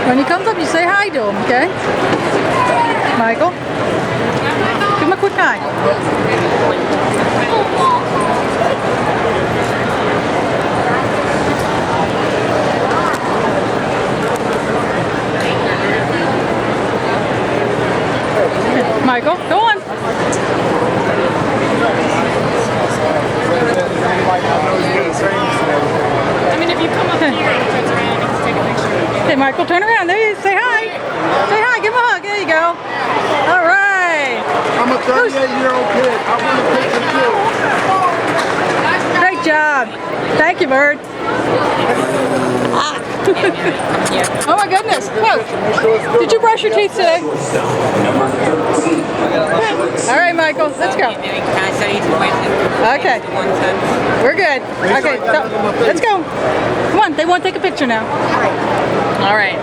When he comes up, you say hi to him, okay? Michael? Give him a quick hi. Michael, go on. I mean, if you come up here and turn around, you can take a picture. Hey, Michael, turn around. There you say hi. Say hi. Give him a hug. There you go. All right. I'm a 38-year-old kid. I want a picture too. Great job. Thank you, Bird. Oh my goodness. Whoa. Did you brush your teeth today? All right, Michael. Let's go. Okay. We're good. Okay. So, let's go. Come on. They want to take a picture now. All right.